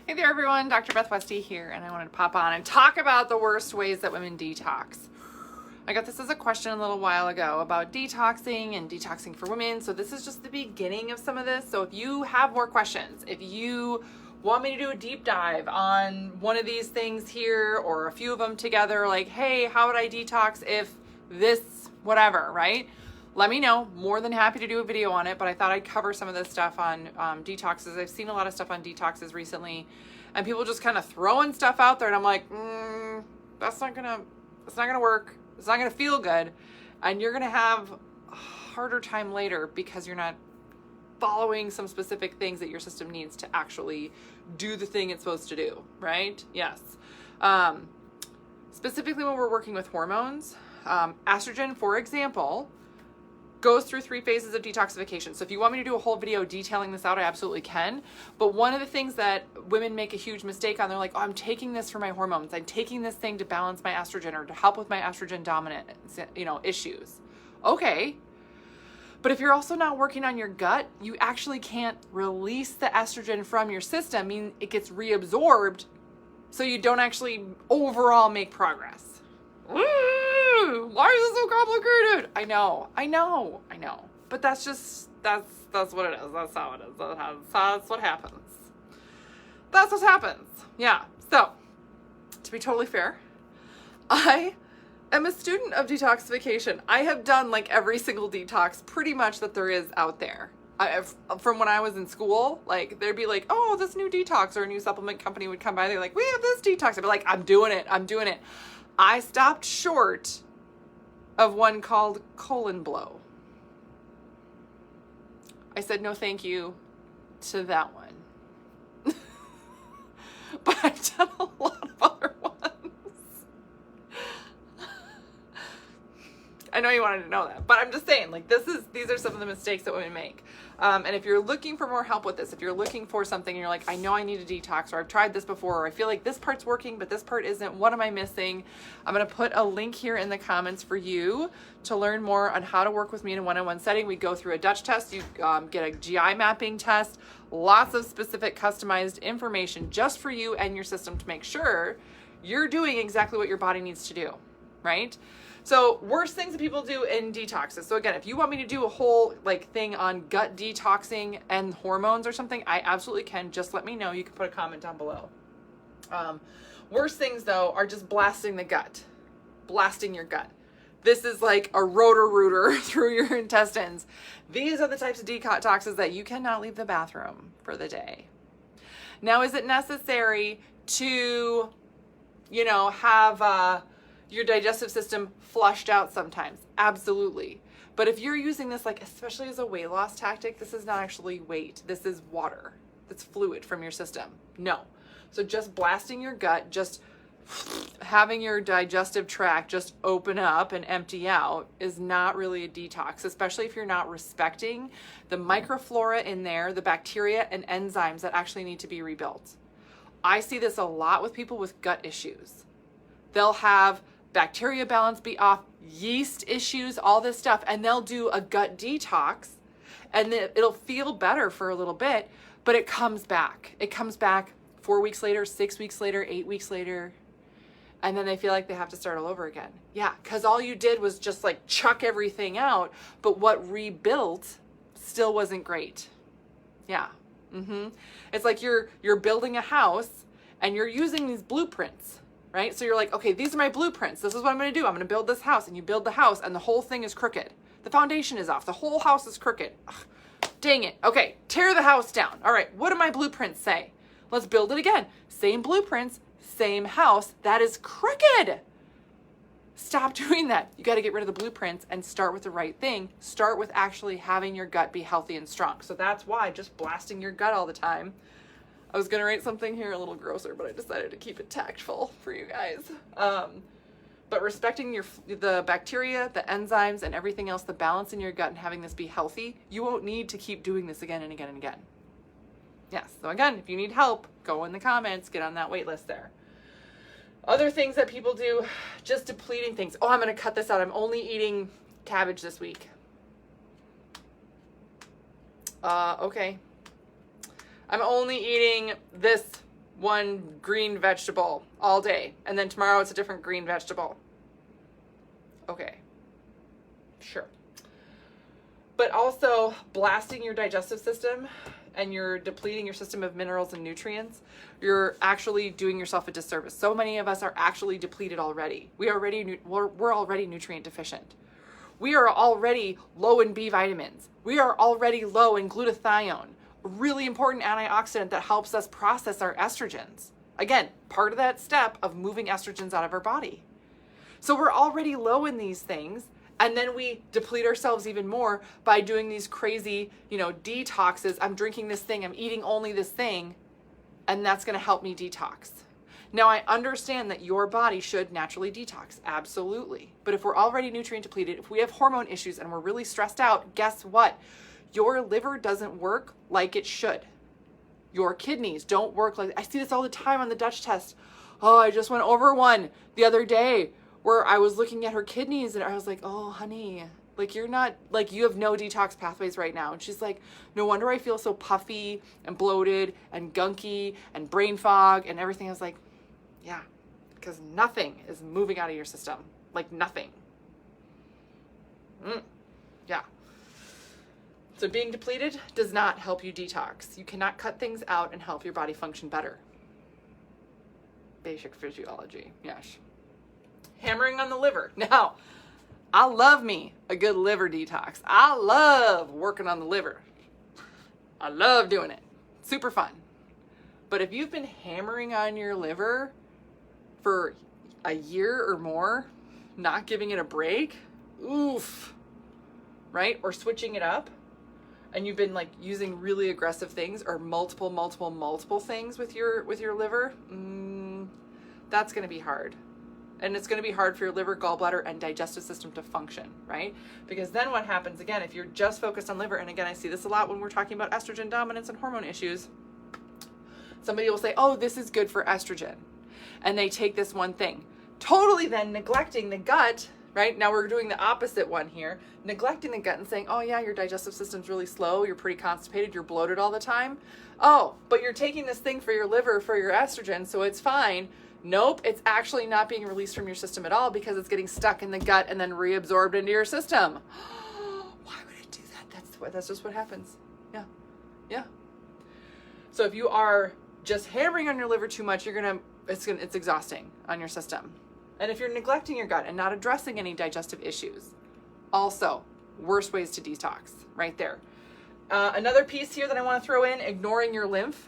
Hey there everyone, Dr. Beth Westy here, and I wanted to pop on and talk about the worst ways that women detox. I got this as a question a little while ago about detoxing and detoxing for women, so this is just the beginning of some of this. So if you have more questions, if you want me to do a deep dive on one of these things here or a few of them together, like, hey, how would I detox if this, whatever, right? Let me know. More than happy to do a video on it, but I thought I'd cover some of this stuff on detoxes. I've seen a lot of stuff on detoxes recently, and people just kind of throwing stuff out there, and I'm like, that's not gonna work. It's not gonna feel good, and you're gonna have a harder time later because you're not following some specific things that your system needs to actually do the thing it's supposed to do, right? Yes. Specifically when we're working with hormones, estrogen, for example, goes through 3 phases of detoxification. So if you want me to do a whole video detailing this out, I absolutely can. But one of the things that women make a huge mistake on, they're like, oh, I'm taking this for my hormones. I'm taking this thing to balance my estrogen or to help with my estrogen dominant, issues. Okay. But if you're also not working on your gut, you actually can't release the estrogen from your system. I mean, it gets reabsorbed, so you don't actually overall make progress. Why is it so complicated? I know. But that's what it is. That's how it is. That's what happens. That's what happens. Yeah. So, to be totally fair, I am a student of detoxification. I have done like every single detox pretty much that there is out there. From when I was in school, like they'd be like, oh, this new detox, or a new supplement company would come by. They're like, we have this detox. I'd be like, I'm doing it. I stopped short of one called Colon Blow. I said no thank you to that one. But I've done a lot of other ones. I know you wanted to know that, but I'm just saying, like, these are some of the mistakes that women make. And if you're looking for more help with this, if you're looking for something and you're like, I know I need a detox, or I've tried this before, or I feel like this part's working, but this part isn't, what am I missing? I'm going to put a link here in the comments for you to learn more on how to work with me in a one-on-one setting. We go through a Dutch test, you get a GI mapping test, lots of specific customized information just for you and your system to make sure you're doing exactly what your body needs to do, right? So worst things that people do in detoxes. So again, if you want me to do a whole thing on gut detoxing and hormones or something, I absolutely can. Just let me know. You can put a comment down below. Worst things though are just blasting your gut. This is like a rotor-rooter through your intestines. These are the types of detoxes that you cannot leave the bathroom for the day. Now, is it necessary to, have your digestive system flushed out sometimes? Absolutely. But if you're using this, especially as a weight loss tactic, this is not actually weight. This is water. That's fluid from your system. No. So just blasting your gut, just having your digestive tract just open up and empty out is not really a detox, especially if you're not respecting the microflora in there, the bacteria and enzymes that actually need to be rebuilt. I see this a lot with people with gut issues. They'll have bacteria balance be off, yeast issues, all this stuff, and they'll do a gut detox, and it'll feel better for a little bit, but it comes back. It comes back 4 weeks later, 6 weeks later, 8 weeks later, and then they feel like they have to start all over again. Yeah, because all you did was just chuck everything out, but what rebuilt still wasn't great. Yeah. It's like you're building a house and you're using these blueprints. Right? So you're like, okay, these are my blueprints. This is what I'm going to do. I'm going to build this house. And you build the house and the whole thing is crooked. The foundation is off. The whole house is crooked. Ugh, dang it. Okay, tear the house down. All right, what do my blueprints say? Let's build it again. Same blueprints, same house. That is crooked. Stop doing that. You got to get rid of the blueprints and start with the right thing. Start with actually having your gut be healthy and strong. So that's why just blasting your gut all the time. I was going to write something here a little grosser, but I decided to keep it tactful for you guys. But respecting the bacteria, the enzymes, and everything else, the balance in your gut and having this be healthy, you won't need to keep doing this again and again and again. Yes. So again, if you need help, go in the comments, get on that wait list there. Other things that people do, just depleting things. Oh, I'm going to cut this out. I'm only eating cabbage this week. Okay. I'm only eating this one green vegetable all day, and then tomorrow it's a different green vegetable. Okay, sure. But also blasting your digestive system and you're depleting your system of minerals and nutrients, you're actually doing yourself a disservice. So many of us are actually depleted already. We're already nutrient deficient. We are already low in B vitamins. We are already low in glutathione, a really important antioxidant that helps us process our estrogens. Again, part of that step of moving estrogens out of our body. So we're already low in these things, and then we deplete ourselves even more by doing these crazy, detoxes. I'm drinking this thing, I'm eating only this thing, and that's gonna help me detox. Now, I understand that your body should naturally detox, absolutely. But if we're already nutrient depleted, if we have hormone issues and we're really stressed out, guess what? Your liver doesn't work like it should. Your kidneys don't work like, I see this all the time on the Dutch test. Oh, I just went over one the other day where I was looking at her kidneys and I was like, oh, honey, like you have no detox pathways right now. And she's like, no wonder I feel so puffy and bloated and gunky and brain fog and everything. I was like, yeah, because nothing is moving out of your system, like nothing. Yeah. So being depleted does not help you detox. You cannot cut things out and help your body function better. Basic physiology, yes. Hammering on the liver. Now, I love me a good liver detox. I love working on the liver. I love doing it. Super fun. But if you've been hammering on your liver for a year or more, not giving it a break, oof, right? Or switching it up, and you've been like using really aggressive things or multiple things with your liver, that's going to be hard. And it's going to be hard for your liver, gallbladder, and digestive system to function, right? Because then what happens, again, if you're just focused on liver, and again, I see this a lot when we're talking about estrogen dominance and hormone issues, somebody will say, oh, this is good for estrogen. And they take this one thing, totally then neglecting the gut, right? Now we're doing the opposite one here, neglecting the gut and saying, oh yeah, your digestive system's really slow, you're pretty constipated, you're bloated all the time. Oh, but you're taking this thing for your liver, for your estrogen, so it's fine. Nope, it's actually not being released from your system at all because it's getting stuck in the gut and then reabsorbed into your system. Why would it do that? That's just what happens. Yeah. So if you are just hammering on your liver too much, it's exhausting on your system. And if you're neglecting your gut and not addressing any digestive issues, also worst ways to detox right there. Another piece here that I want to throw in, ignoring your lymph.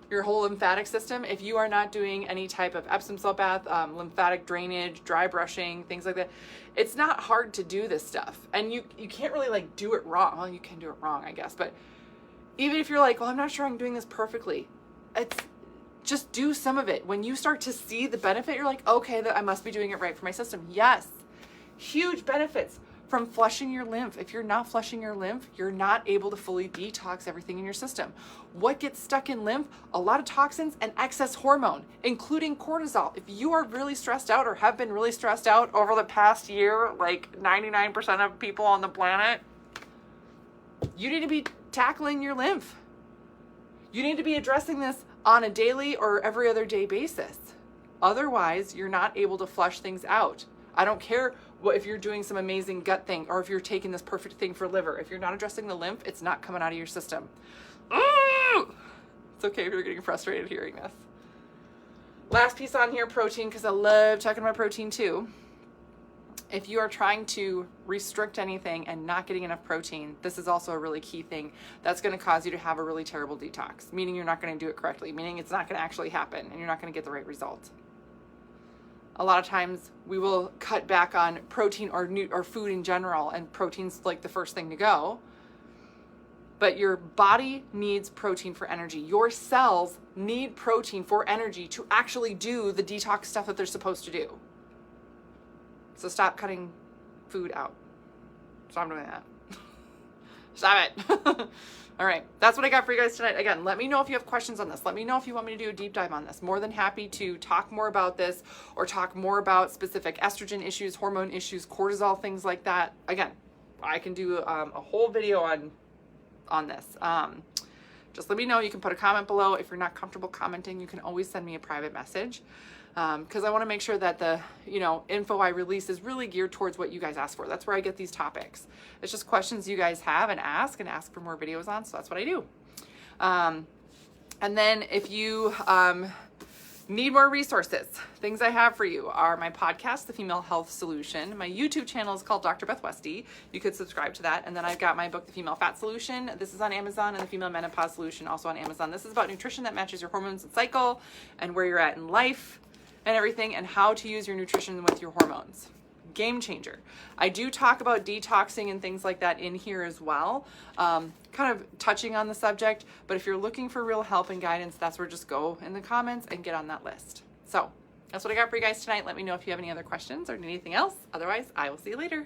Your whole lymphatic system. If you are not doing any type of Epsom salt bath, lymphatic drainage, dry brushing, things like that, it's not hard to do this stuff. And you can't really like do it wrong. Well, you can do it wrong, I guess. But even if you're like, well, I'm not sure I'm doing this perfectly, just do some of it. When you start to see the benefit, you're like, okay, I must be doing it right for my system. Yes, huge benefits from flushing your lymph. If you're not flushing your lymph, you're not able to fully detox everything in your system. What gets stuck in lymph? A lot of toxins and excess hormone, including cortisol. If you are really stressed out or have been really stressed out over the past year, like 99% of people on the planet, you need to be tackling your lymph. You need to be addressing this on a daily or every other day basis. Otherwise, you're not able to flush things out. I don't care if you're doing some amazing gut thing or if you're taking this perfect thing for liver. If you're not addressing the lymph, it's not coming out of your system. It's okay if you're getting frustrated hearing this. Last piece on here, protein, because I love talking about protein too. If you are trying to restrict anything and not getting enough protein, this is also a really key thing that's going to cause you to have a really terrible detox, meaning you're not going to do it correctly, meaning it's not going to actually happen and you're not going to get the right result. A lot of times we will cut back on protein or food in general, and protein's like the first thing to go. But your body needs protein for energy. Your cells need protein for energy to actually do the detox stuff that they're supposed to do. So stop cutting food out. Stop doing that. Stop it. All right, that's what I got for you guys tonight. Again, let me know if you have questions on this. Let me know if you want me to do a deep dive on this. More than happy to talk more about this or talk more about specific estrogen issues, hormone issues, cortisol, things like that. Again, I can do a whole video on this. just let me know. You can put a comment below. If you're not comfortable commenting, you can always send me a private message, because I want to make sure that the info I release is really geared towards what you guys ask for. That's where I get these topics. It's just questions you guys have and ask for more videos on. So that's what I do. And then if you need more resources, things I have for you are my podcast, The Female Health Solution. My YouTube channel is called Dr. Beth Westy. You could subscribe to that. And then I've got my book, The Female Fat Solution. This is on Amazon, and The Female Menopause Solution, also on Amazon. This is about nutrition that matches your hormones and cycle and where you're at in life and everything, and how to use your nutrition with your hormones. Game changer. I do talk about detoxing and things like that in here as well, kind of touching on the subject. But if you're looking for real help and guidance, that's where just go in the comments and get on that list. So that's what I got for you guys tonight. Let me know if you have any other questions or need anything else. Otherwise, I will see you later.